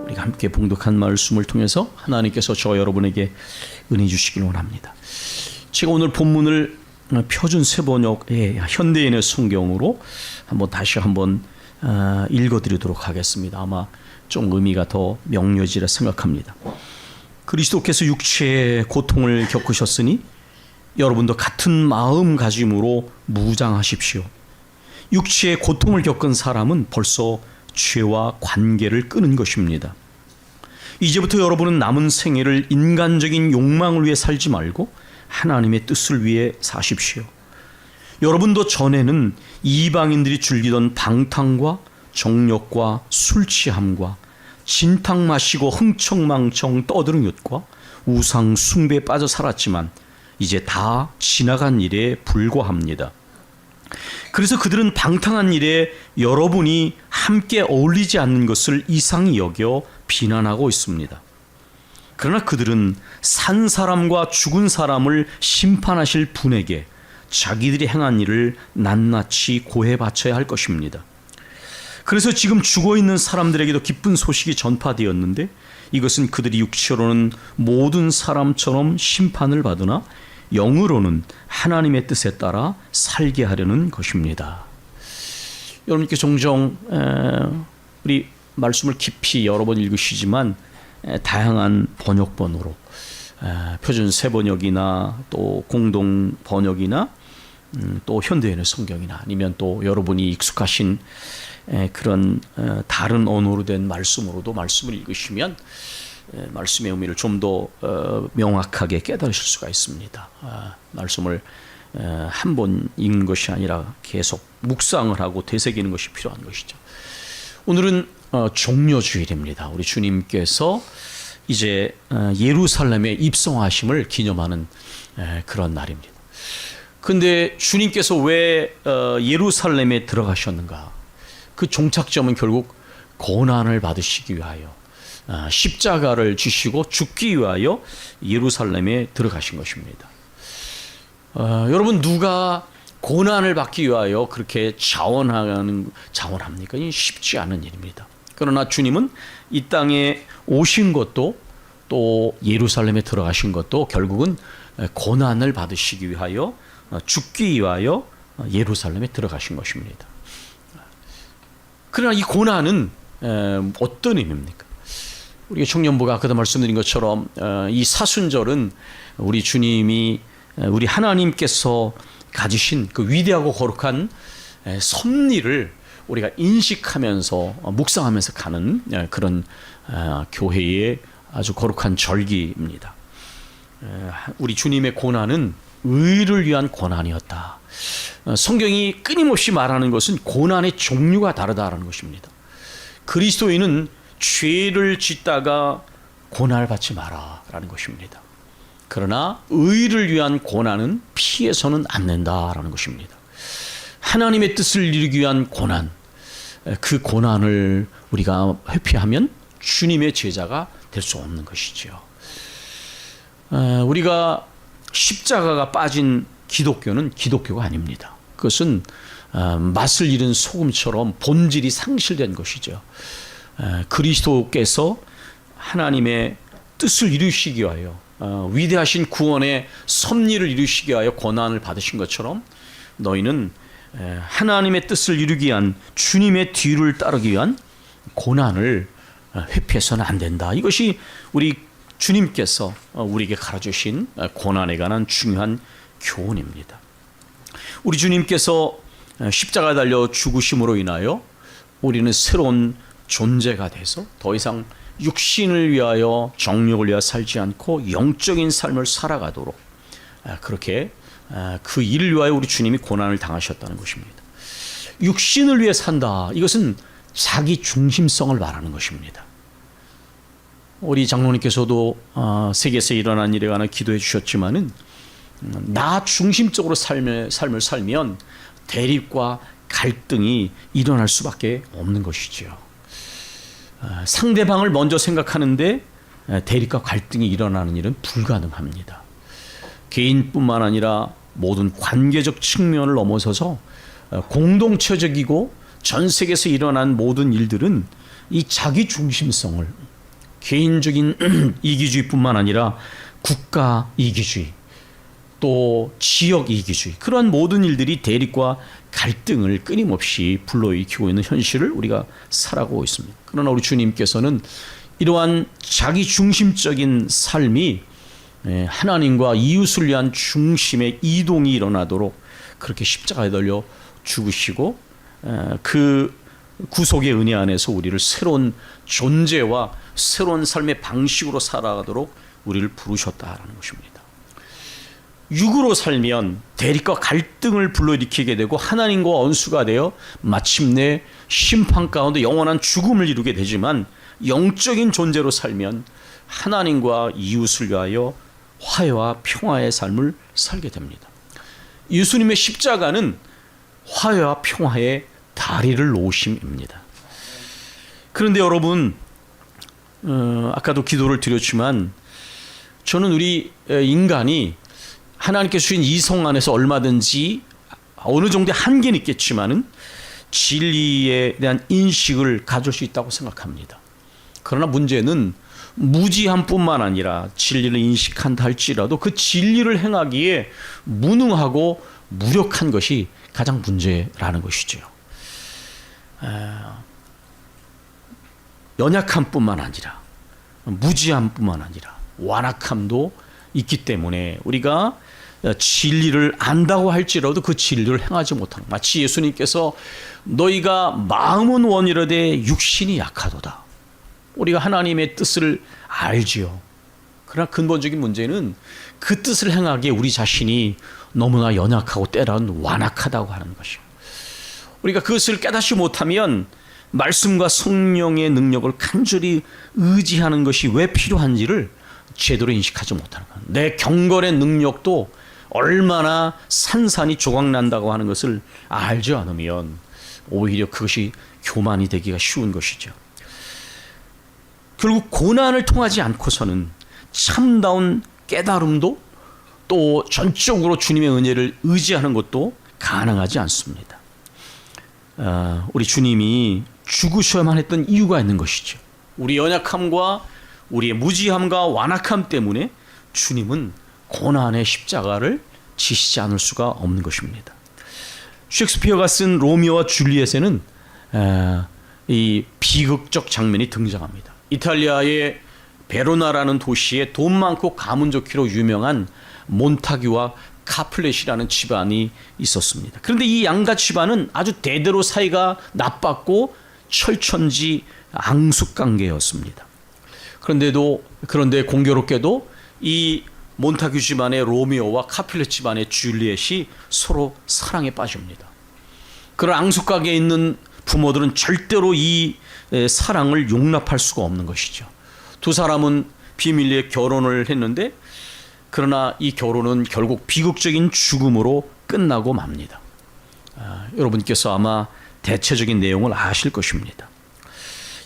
우리가 함께 봉독한 말씀을 통해서 하나님께서 저 여러분에게 은혜 주시길 원합니다. 제가 오늘 본문을 표준 세번역의 현대인의 성경으로 다시 한번 읽어드리도록 하겠습니다. 아마 좀 의미가 더 명료지라 생각합니다. 그리스도께서 육체의 고통을 겪으셨으니 여러분도 같은 마음가짐으로 무장하십시오. 육체의 고통을 겪은 사람은 벌써 죄와 관계를 끊은 것입니다. 이제부터 여러분은 남은 생애를 인간적인 욕망을 위해 살지 말고 하나님의 뜻을 위해 사십시오. 여러분도 전에는 이방인들이 즐기던 방탕과 정욕과 술 취함과 진탕 마시고 흥청망청 떠드는 것과 우상 숭배에 빠져 살았지만 이제 다 지나간 일에 불과합니다. 그래서 그들은 방탕한 일에 여러분이 함께 어울리지 않는 것을 이상히 여겨 비난하고 있습니다. 그러나 그들은 산 사람과 죽은 사람을 심판하실 분에게 자기들이 행한 일을 낱낱이 고해 바쳐야 할 것입니다. 그래서 지금 죽어있는 사람들에게도 기쁜 소식이 전파되었는데 이것은 그들이 육체로는 모든 사람처럼 심판을 받으나 영으로는 하나님의 뜻에 따라 살게 하려는 것입니다. 여러분께 종종 우리 말씀을 깊이 여러 번 읽으시지만 다양한 번역본으로 표준 세번역이나 또 공동 번역이나 또 현대인의 성경이나 아니면 또 여러분이 익숙하신 그런 다른 언어로 된 말씀으로도 말씀을 읽으시면 말씀의 의미를 좀 더 명확하게 깨달으실 수가 있습니다. 말씀을 한 번 읽는 것이 아니라 계속 묵상을 하고 되새기는 것이 필요한 것이죠. 오늘은 종려주일입니다. 우리 주님께서 이제 예루살렘에 입성하심을 기념하는 그런 날입니다. 근데 주님께서 왜 예루살렘에 들어가셨는가? 그 종착점은 결국 고난을 받으시기 위하여 십자가를 지시고 죽기 위하여 예루살렘에 들어가신 것입니다. 여러분, 누가 고난을 받기 위하여 그렇게 자원합니까? 쉽지 않은 일입니다. 그러나 주님은 이 땅에 오신 것도 또 예루살렘에 들어가신 것도 결국은 고난을 받으시기 위하여 죽기 위하여 예루살렘에 들어가신 것입니다. 그러나 이 고난은 어떤 의미입니까? 우리 청년부가 아까도 말씀드린 것처럼 이 사순절은 우리 주님이 우리 하나님께서 가지신 그 위대하고 거룩한 섭리를 우리가 인식하면서 묵상하면서 가는 그런 교회의 아주 거룩한 절기입니다. 우리 주님의 고난은 의를 위한 고난이었다. 성경이 끊임없이 말하는 것은 고난의 종류가 다르다라는 것입니다. 그리스도인은 죄를 짓다가 고난을 받지 마라라는 것입니다. 그러나 의를 위한 고난은 피해서는 안 된다라는 것입니다. 하나님의 뜻을 이루기 위한 고난, 그 고난을 우리가 회피하면 주님의 제자가 될 수 없는 것이죠. 우리가 십자가가 빠진 기독교는 기독교가 아닙니다. 그것은 맛을 잃은 소금처럼 본질이 상실된 것이죠. 그리스도께서 하나님의 뜻을 이루시기 위하여 위대하신 구원의 섭리를 이루시기 위하여 고난을 받으신 것처럼 너희는 하나님의 뜻을 이루기 위한 주님의 뒤를 따르기 위한 고난을 회피해서는 안 된다. 이것이 우리 주님께서 우리에게 가르쳐주신 고난에 관한 중요한 교훈입니다. 우리 주님께서 십자가에 달려 죽으심으로 인하여 우리는 새로운 존재가 돼서 더 이상 육신을 위하여 정욕을 위하여 살지 않고 영적인 삶을 살아가도록 그렇게 그 일을 위하여 우리 주님이 고난을 당하셨다는 것입니다. 육신을 위해 산다. 이것은 자기 중심성을 말하는 것입니다. 우리 장로님께서도 세계에서 일어난 일에 관한 기도해 주셨지만은 나 중심적으로 삶을 살면 대립과 갈등이 일어날 수밖에 없는 것이죠. 상대방을 먼저 생각하는데 대립과 갈등이 일어나는 일은 불가능합니다. 개인뿐만 아니라 모든 관계적 측면을 넘어서서 공동체적이고 전 세계에서 일어난 모든 일들은 이 자기 중심성을, 개인적인 이기주의뿐만 아니라 국가 이기주의, 또 지역 이기주의, 그러한 모든 일들이 대립과 갈등을 끊임없이 불러일으키고 있는 현실을 우리가 살아가고 있습니다. 그러나 우리 주님께서는 이러한 자기 중심적인 삶이 하나님과 이웃을 위한 중심의 이동이 일어나도록 그렇게 십자가에 달려 죽으시고, 그 구속의 은혜 안에서 우리를 새로운 존재와 새로운 삶의 방식으로 살아가도록 우리를 부르셨다라는 것입니다. 육으로 살면 대립과 갈등을 불러일으키게 되고 하나님과 원수가 되어 마침내 심판 가운데 영원한 죽음을 이루게 되지만, 영적인 존재로 살면 하나님과 이웃을 위하여 화해와 평화의 삶을 살게 됩니다. 예수님의 십자가는 화해와 평화의 다리를 놓으심입니다. 그런데 여러분, 아까도 기도를 드렸지만 저는 우리 인간이 하나님께 주신 이성 안에서 얼마든지 어느 정도의 한계는 있겠지만은 진리에 대한 인식을 가질 수 있다고 생각합니다. 그러나 문제는 무지함뿐만 아니라 진리를 인식한다 할지라도 그 진리를 행하기에 무능하고 무력한 것이 가장 문제라는 것이죠. 연약함뿐만 아니라 무지함뿐만 아니라 완악함도 있기 때문에 우리가 진리를 안다고 할지라도 그 진리를 행하지 못하는, 마치 예수님께서 너희가 마음은 원이로되 육신이 약하도다. 우리가 하나님의 뜻을 알지요. 그러나 근본적인 문제는 그 뜻을 행하기에 우리 자신이 너무나 연약하고 때로는 완악하다고 하는 것이요. 우리가 그것을 깨닫지 못하면 말씀과 성령의 능력을 간절히 의지하는 것이 왜 필요한지를 제대로 인식하지 못하는 거예요. 내 경건의 능력도 얼마나 산산이 조각난다고 하는 것을 알지 않으면 오히려 그것이 교만이 되기가 쉬운 것이죠. 결국 고난을 통하지 않고서는 참다운 깨달음도, 또 전적으로 주님의 은혜를 의지하는 것도 가능하지 않습니다. 우리 주님이 죽으셔야만 했던 이유가 있는 것이죠. 우리 연약함과 우리의 무지함과 완악함 때문에 주님은 고난의 십자가를 지시지 않을 수가 없는 것입니다. 셰익스피어가 쓴 로미오와 줄리엣에는 이 비극적 장면이 등장합니다. 이탈리아의 베로나라는 도시에 돈 많고 가문 좋기로 유명한 몬타규와 카플렛이라는 집안이 있었습니다. 그런데 이 양가 집안은 아주 대대로 사이가 나빴고 철천지 앙숙관계였습니다. 그런데 공교롭게도 이 몬타규 집안의 로미오와 카플렛 집안의 줄리엣이 서로 사랑에 빠집니다. 그런 앙숙가게에 있는 부모들은 절대로 이 사랑을 용납할 수가 없는 것이죠. 두 사람은 비밀리에 결혼을 했는데, 그러나 이 결혼은 결국 비극적인 죽음으로 끝나고 맙니다. 여러분께서 아마 대체적인 내용을 아실 것입니다.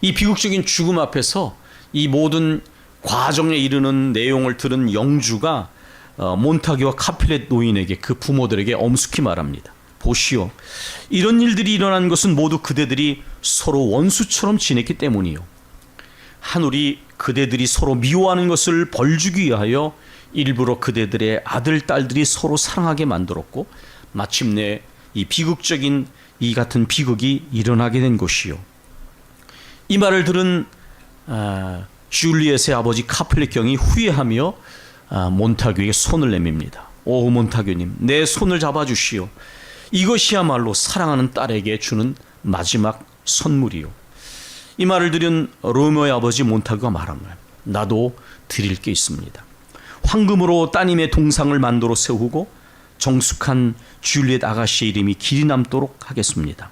이 비극적인 죽음 앞에서 이 모든 과정에 이르는 내용을 들은 영주가 몬타규와 카플렛 노인에게, 그 부모들에게 엄숙히 말합니다. 보시오, 이런 일들이 일어난 것은 모두 그대들이 서로 원수처럼 지냈기 때문이요. 하늘이 그대들이 서로 미워하는 것을 벌주기 위하여 일부러 그대들의 아들, 딸들이 서로 사랑하게 만들었고, 마침내 이 비극적인 이 같은 비극이 일어나게 된 것이요. 이 말을 들은 줄리엣의 아버지 카플렛 경이 후회하며 몬타규에게 손을 내밉니다. 오 몬타규님, 내 손을 잡아주시오. 이것이야말로 사랑하는 딸에게 주는 마지막 선물이요. 이 말을 들은 로미오의 아버지 몬타규가 말합니다. 나도 드릴 게 있습니다. 황금으로 따님의 동상을 만들어 세우고 정숙한 줄리엣 아가씨의 이름이 길이 남도록 하겠습니다.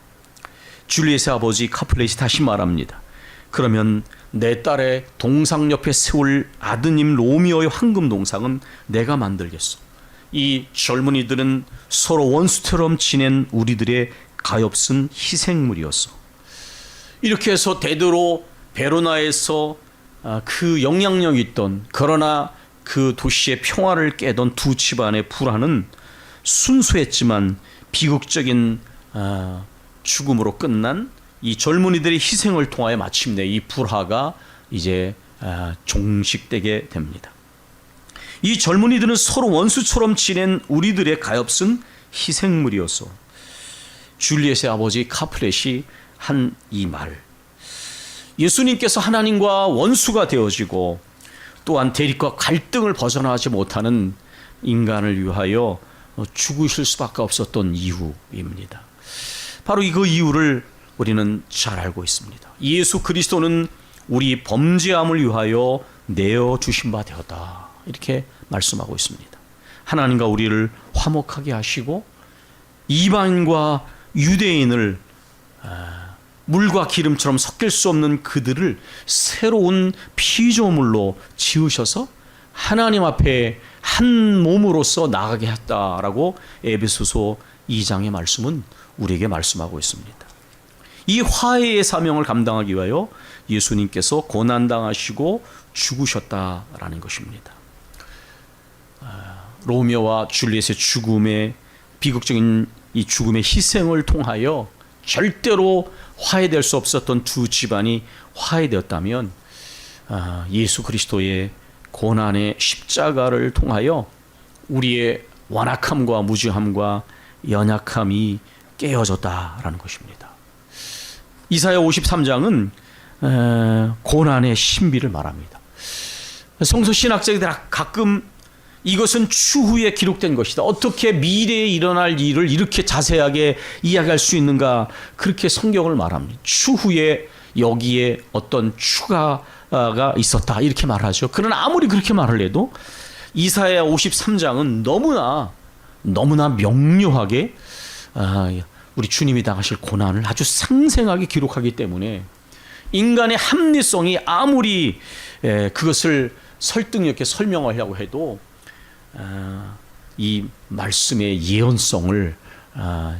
줄리엣의 아버지 카플렛이 다시 말합니다. 그러면 내 딸의 동상 옆에 세울 아드님 로미오의 황금 동상은 내가 만들겠소. 이 젊은이들은 서로 원수처럼 지낸 우리들의 가엾은 희생물이었어. 이렇게 해서 대대로 베로나에서 그 영향력이 있던, 그러나 그 도시의 평화를 깨던 두 집안의 불화는 순수했지만 비극적인 죽음으로 끝난 이 젊은이들의 희생을 통하여 마침내 이 불화가 이제 종식되게 됩니다. 이 젊은이들은 서로 원수처럼 지낸 우리들의 가엾은 희생물이어서 줄리엣의 아버지 카플렛이 한 이 말, 예수님께서 하나님과 원수가 되어지고 또한 대립과 갈등을 벗어나지 못하는 인간을 위하여 죽으실 수밖에 없었던 이유입니다. 바로 그 이유를 우리는 잘 알고 있습니다. 예수 그리스도는 우리 범죄함을 위하여 내어주신 바 되었다, 이렇게 말씀하고 있습니다. 하나님과 우리를 화목하게 하시고 이방인과 유대인을 물과 기름처럼 섞일 수 없는 그들을 새로운 피조물로 지으셔서 하나님 앞에 한 몸으로서 나가게 했다라고 에베소서 2장의 말씀은 우리에게 말씀하고 있습니다. 이 화해의 사명을 감당하기 위하여 예수님께서 고난당하시고 죽으셨다라는 것입니다. 로미오와 줄리엣의 죽음의 비극적인 이 죽음의 희생을 통하여 절대로 화해될 수 없었던 두 집안이 화해되었다면 예수 그리스도의 고난의 십자가를 통하여 우리의 완악함과 무지함과 연약함이 깨어졌다라는 것입니다. 이사야 53장은 고난의 신비를 말합니다. 성서 신학자들이 가끔 이것은 추후에 기록된 것이다, 어떻게 미래에 일어날 일을 이렇게 자세하게 이야기할 수 있는가, 그렇게 성경을 말합니다. 추후에 여기에 어떤 추가가 있었다, 이렇게 말하죠. 그러나 아무리 그렇게 말을 해도 이사야 53장은 너무나 명료하게 우리 주님이 당하실 고난을 아주 상생하게 기록하기 때문에 인간의 합리성이 아무리 그것을 설득력 있게 설명하려고 해도 이 말씀의 예언성을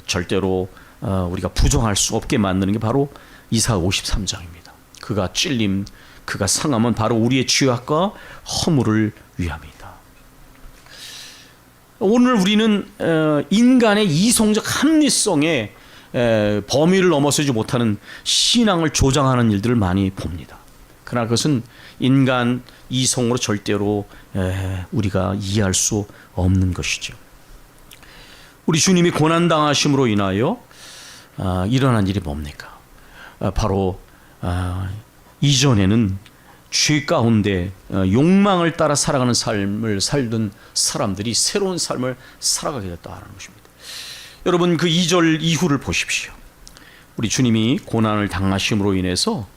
절대로 우리가 부정할 수 없게 만드는 게 바로 이사야 53장입니다. 그가 찔림, 그가 상함은 바로 우리의 죄악과 허물을 위함이다. 오늘 우리는 인간의 이성적 합리성의 범위를 넘어서지 못하는 신앙을 조장하는 일들을 많이 봅니다. 그러나 그것은 인간 이성으로 절대로 우리가 이해할 수 없는 것이죠. 우리 주님이 고난당하심으로 인하여 일어난 일이 뭡니까? 바로 이전에는 죄 가운데 욕망을 따라 살아가는 삶을 살던 사람들이 새로운 삶을 살아가게 됐다는 것입니다. 여러분, 그 2절 이후를 보십시오. 우리 주님이 고난을 당하심으로 인해서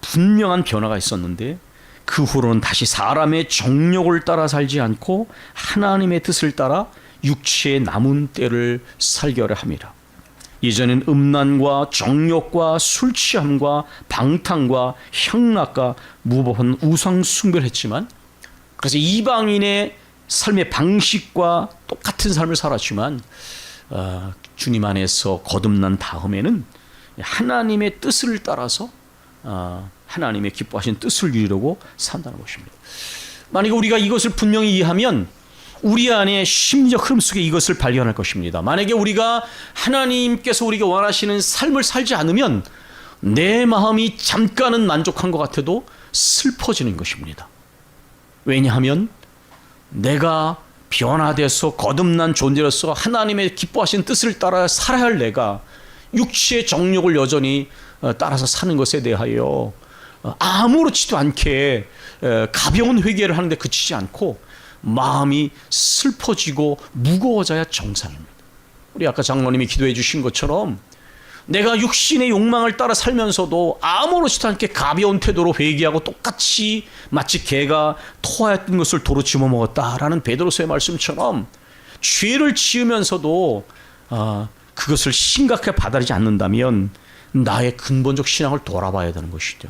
분명한 변화가 있었는데 그 후로는 다시 사람의 정욕을 따라 살지 않고 하나님의 뜻을 따라 육체의 남은 때를 살게하려 함이라. 이전엔 음란과 정욕과 술 취함과 방탕과 향락과 무법한 우상 숭배를 했지만, 그래서 이방인의 삶의 방식과 똑같은 삶을 살았지만 주님 안에서 거듭난 다음에는 하나님의 뜻을 따라서 하나님의 기뻐하신 뜻을 이루려고 산다는 것입니다. 만약에 우리가 이것을 분명히 이해하면 우리 안에 심리적 흐름 속에 이것을 발견할 것입니다. 만약에 우리가 하나님께서 우리가 원하시는 삶을 살지 않으면 내 마음이 잠깐은 만족한 것 같아도 슬퍼지는 것입니다. 왜냐하면 내가 변화돼서 거듭난 존재로서 하나님의 기뻐하신 뜻을 따라 살아야 할 내가 육체의 정욕을 여전히 따라서 사는 것에 대하여 아무렇지도 않게 가벼운 회개를 하는데 그치지 않고 마음이 슬퍼지고 무거워져야 정상입니다. 우리 아까 장로님이 기도해 주신 것처럼 내가 육신의 욕망을 따라 살면서도 아무렇지도 않게 가벼운 태도로 회개하고 똑같이 마치 개가 토하였던 것을 도로 집어먹었다라는 베드로서의 말씀처럼 죄를 지으면서도 그것을 심각하게 받아들이지 않는다면 나의 근본적 신앙을 돌아봐야 되는 것이죠.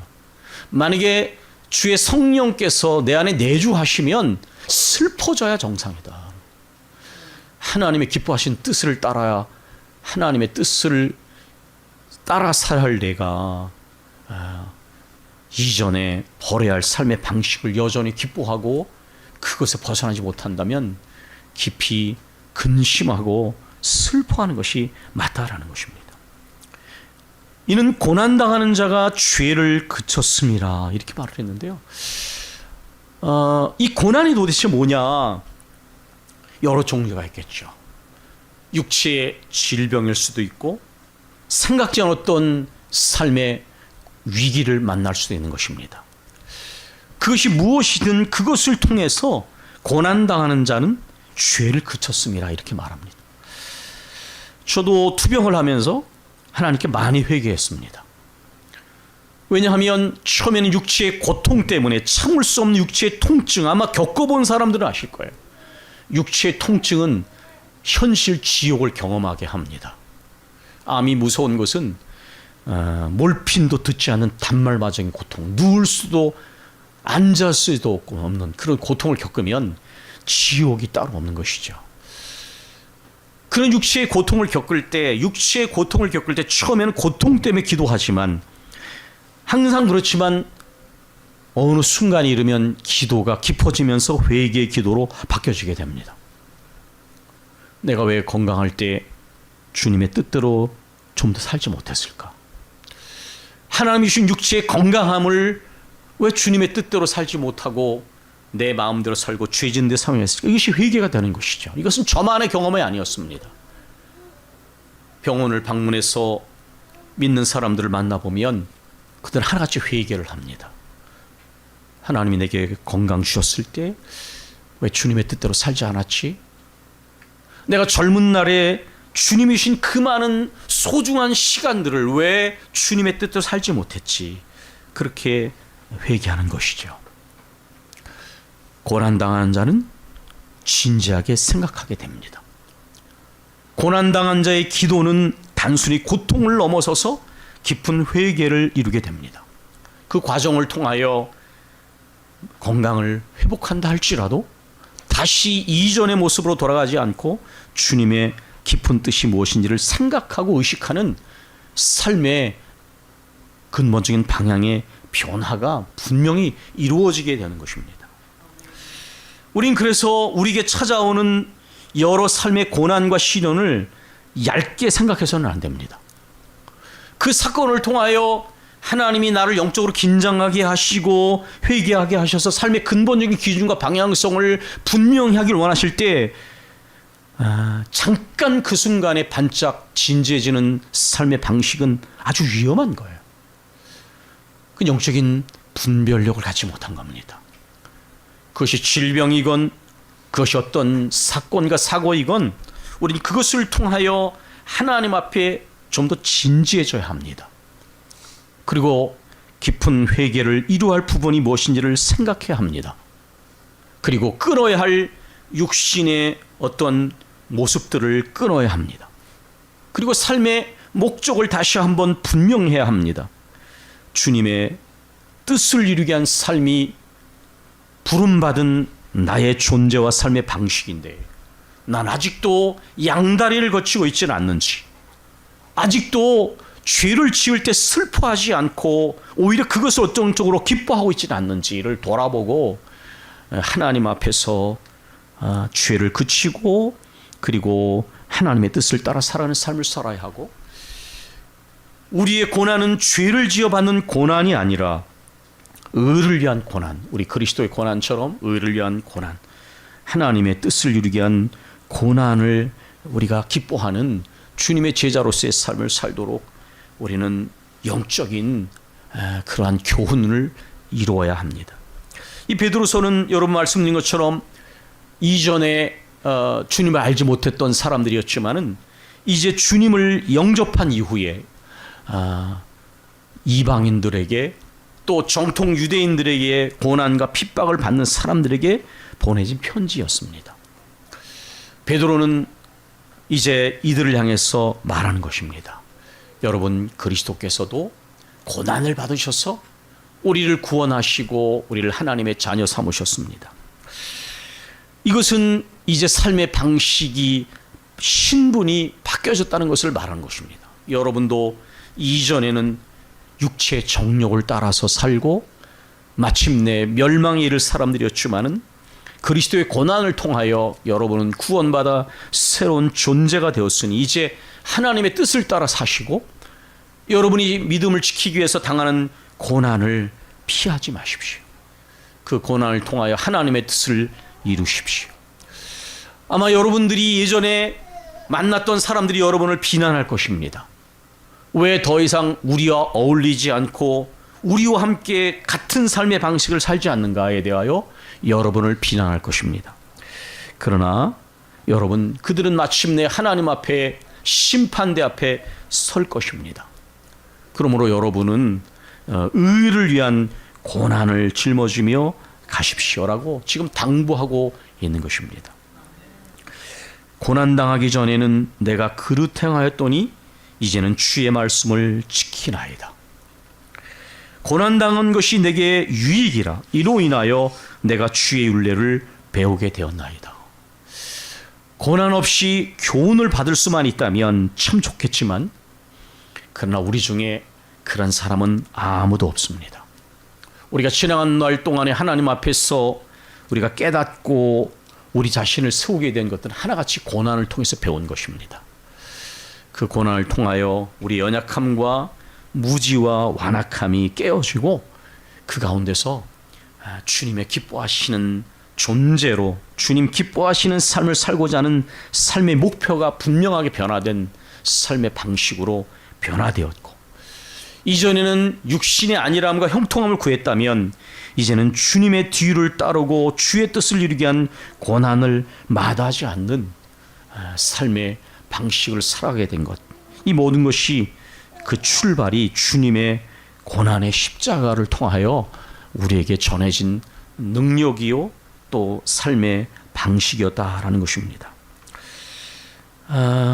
만약에 주의 성령께서 내 안에 내주하시면 슬퍼져야 정상이다. 하나님의 기뻐하신 뜻을 따라야, 하나님의 뜻을 따라 살아야 할 내가 이전에 버려야 할 삶의 방식을 여전히 기뻐하고 그것에 벗어나지 못한다면 깊이 근심하고 슬퍼하는 것이 맞다라는 것입니다. 이는 고난당하는 자가 죄를 그쳤습니다. 이렇게 말을 했는데요. 이 고난이 도대체 뭐냐? 여러 종류가 있겠죠. 육체의 질병일 수도 있고 생각지 않았던 삶의 위기를 만날 수도 있는 것입니다. 그것이 무엇이든 그것을 통해서 고난당하는 자는 죄를 그쳤습니다. 이렇게 말합니다. 저도 투병을 하면서 하나님께 많이 회개했습니다. 왜냐하면 처음에는 육체의 고통 때문에 참을 수 없는 육체의 통증, 아마 겪어본 사람들은 아실 거예요. 육체의 통증은 현실 지옥을 경험하게 합니다. 암이 무서운 것은 몰핀도 듣지 않는 단말마적인 고통, 누울 수도 앉을 수도 없는 그런 고통을 겪으면 지옥이 따로 없는 것이죠. 그런 육체의 고통을 겪을 때 처음에는 고통 때문에 기도하지만 항상 그렇지만 어느 순간이 이르면 기도가 깊어지면서 회개의 기도로 바뀌어지게 됩니다. 내가 왜 건강할 때 주님의 뜻대로 좀 더 살지 못했을까? 하나님이 주신 육체의 건강함을 왜 주님의 뜻대로 살지 못하고 내 마음대로 살고 죄진 데 사용했을까? 이것이 회개가 되는 것이죠. 이것은 저만의 경험이 아니었습니다. 병원을 방문해서 믿는 사람들을 만나보면 그들은 하나같이 회개를 합니다. 하나님이 내게 건강 주셨을 때 왜 주님의 뜻대로 살지 않았지? 내가 젊은 날에 주님이 주신 그 많은 소중한 시간들을 왜 주님의 뜻대로 살지 못했지? 그렇게 회개하는 것이죠. 고난당하는 자는 진지하게 생각하게 됩니다. 고난당한 자의 기도는 단순히 고통을 넘어서서 깊은 회개를 이루게 됩니다. 그 과정을 통하여 건강을 회복한다 할지라도 다시 이전의 모습으로 돌아가지 않고 주님의 깊은 뜻이 무엇인지를 생각하고 의식하는 삶의 근본적인 방향의 변화가 분명히 이루어지게 되는 것입니다. 우린 그래서 우리에게 찾아오는 여러 삶의 고난과 시련을 얇게 생각해서는 안 됩니다. 그 사건을 통하여 하나님이 나를 영적으로 긴장하게 하시고 회개하게 하셔서 삶의 근본적인 기준과 방향성을 분명히 하길 원하실 때 잠깐 그 순간에 반짝 진지해지는 삶의 방식은 아주 위험한 거예요. 그 영적인 분별력을 갖지 못한 겁니다. 그것이 질병이건 그것이 어떤 사건과 사고이건 우리는 그것을 통하여 하나님 앞에 좀 더 진지해져야 합니다. 그리고 깊은 회개를 이루어야 할 부분이 무엇인지를 생각해야 합니다. 그리고 끊어야 할 육신의 어떤 모습들을 끊어야 합니다. 그리고 삶의 목적을 다시 한번 분명해야 합니다. 주님의 뜻을 이루게 한 삶이 부름받은 나의 존재와 삶의 방식인데 난 아직도 양다리를 거치고 있지는 않는지, 아직도 죄를 지을 때 슬퍼하지 않고 오히려 그것을 어떤 쪽으로 기뻐하고 있지는 않는지를 돌아보고 하나님 앞에서 죄를 그치고 그리고 하나님의 뜻을 따라 살아가는 삶을 살아야 하고, 우리의 고난은 죄를 지어받는 고난이 아니라 의를 위한 고난, 우리 그리스도의 고난처럼 의를 위한 고난, 하나님의 뜻을 이루게 한 고난을 우리가 기뻐하는 주님의 제자로서의 삶을 살도록 우리는 영적인 그러한 교훈을 이루어야 합니다. 이 베드로서는 여러분 말씀드린 것처럼 이전에 주님을 알지 못했던 사람들이었지만은 이제 주님을 영접한 이후에 이방인들에게 또 정통 유대인들에게 고난과 핍박을 받는 사람들에게 보내진 편지였습니다. 베드로는 이제 이들을 향해서 말하는 것입니다. 여러분, 그리스도께서도 고난을 받으셔서 우리를 구원하시고 우리를 하나님의 자녀 삼으셨습니다. 이것은 이제 삶의 방식이, 신분이 바뀌어졌다는 것을 말하는 것입니다. 여러분도 이전에는 육체의 정욕을 따라서 살고 마침내 멸망에 이를 사람들이었지만은 그리스도의 고난을 통하여 여러분은 구원받아 새로운 존재가 되었으니 이제 하나님의 뜻을 따라 사시고 여러분이 믿음을 지키기 위해서 당하는 고난을 피하지 마십시오. 그 고난을 통하여 하나님의 뜻을 이루십시오. 아마 여러분들이 예전에 만났던 사람들이 여러분을 비난할 것입니다. 왜 더 이상 우리와 어울리지 않고 우리와 함께 같은 삶의 방식을 살지 않는가에 대하여 여러분을 비난할 것입니다. 그러나 여러분, 그들은 마침내 하나님 앞에, 심판대 앞에 설 것입니다. 그러므로 여러분은 의를 위한 고난을 짊어지며 가십시오라고 지금 당부하고 있는 것입니다. 고난당하기 전에는 내가 그릇 행하였더니 이제는 주의 말씀을 지키나이다. 고난당한 것이 내게 유익이라. 이로 인하여 내가 주의 율례를 배우게 되었나이다. 고난 없이 교훈을 받을 수만 있다면 참 좋겠지만, 그러나 우리 중에 그런 사람은 아무도 없습니다. 우리가 지나간 날 동안에 하나님 앞에서 우리가 깨닫고 우리 자신을 세우게 된 것들은 하나같이 고난을 통해서 배운 것입니다. 그 고난을 통하여 우리 연약함과 무지와 완악함이 깨어지고 그 가운데서 주님의 기뻐하시는 존재로, 주님 기뻐하시는 삶을 살고자 하는 삶의 목표가 분명하게 변화된 삶의 방식으로 변화되었고, 이전에는 육신의 안일함과 형통함을 구했다면 이제는 주님의 뒤를 따르고 주의 뜻을 이루기 위한 고난을 마다하지 않는 삶의 방식을 살아가게 된 것, 이 모든 것이 그 출발이 주님의 고난의 십자가를 통하여 우리에게 전해진 능력이요 또 삶의 방식이었다라는 것입니다.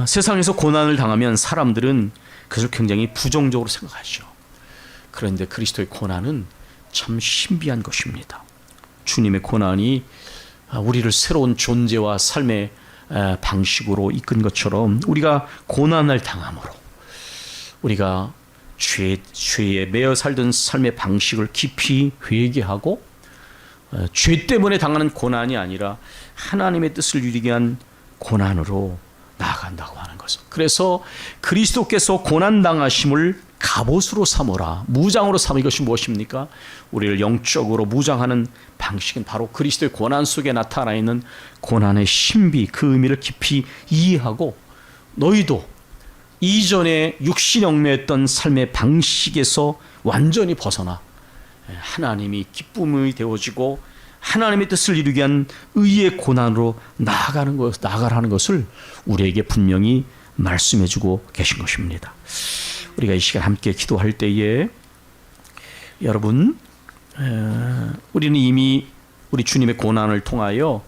세상에서 고난을 당하면 사람들은 그것을 굉장히 부정적으로 생각하죠. 그런데 그리스도의 고난은 참 신비한 것입니다. 주님의 고난이 우리를 새로운 존재와 삶의 방식으로 이끈 것처럼 우리가 고난을 당함으로 우리가 죄에 매여 살던 삶의 방식을 깊이 회개하고 죄 때문에 당하는 고난이 아니라 하나님의 뜻을 이루기 위한 고난으로 나아간다고 하는 것은, 그래서 그리스도께서 고난당하심을 갑옷으로 삼으라, 무장으로 삼으, 이것이 무엇입니까? 우리를 영적으로 무장하는 방식은 바로 그리스도의 고난 속에 나타나 있는 고난의 신비, 그 의미를 깊이 이해하고 너희도 이전에 육신에 얽매였던 삶의 방식에서 완전히 벗어나 하나님이 기쁨이 되어지고 하나님의 뜻을 이루기 위한 의의 고난으로 나아가라는 것을 우리에게 분명히 말씀해주고 계신 것입니다. 우리가 이 시간 함께 기도할 때에 여러분, 우리는 이미 우리 주님의 고난을 통하여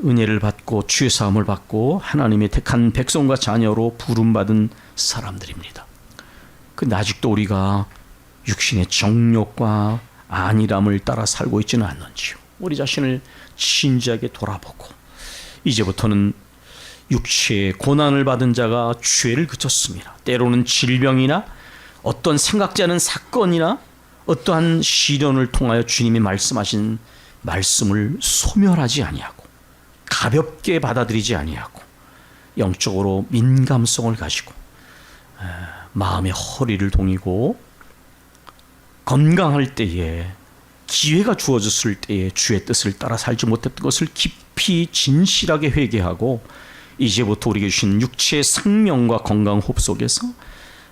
은혜를 받고 주의 사함을 받고 하나님의 택한 백성과 자녀로 부름받은 사람들입니다. 근데 아직도 우리가 육신의 정욕과 안일함을 따라 살고 있지는 않는지요. 우리 자신을 진지하게 돌아보고 이제부터는 육체의 고난을 받은 자가 죄를 그쳤습니다. 때로는 질병이나 어떤 생각지 않은 사건이나 어떠한 시련을 통하여 주님이 말씀하신 말씀을 소멸하지 아니하고 가볍게 받아들이지 아니하고 영적으로 민감성을 가지고 마음의 허리를 동이고 건강할 때에, 기회가 주어졌을 때에 주의 뜻을 따라 살지 못했던 것을 깊이 진실하게 회개하고 이제부터 우리에게 주신 육체의 생명과 건강 호흡 속에서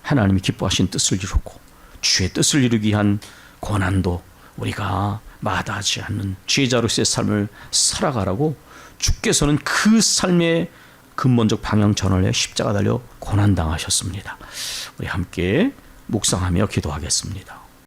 하나님이 기뻐하신 뜻을 이루고 주의 뜻을 이루기 위한 고난도 우리가 마다하지 않는 제자로서의 삶을 살아가라고 주께서는 그 삶의 근본적 방향 전환에 십자가 달려 고난당하셨습니다. 우리 함께 묵상하며 기도하겠습니다.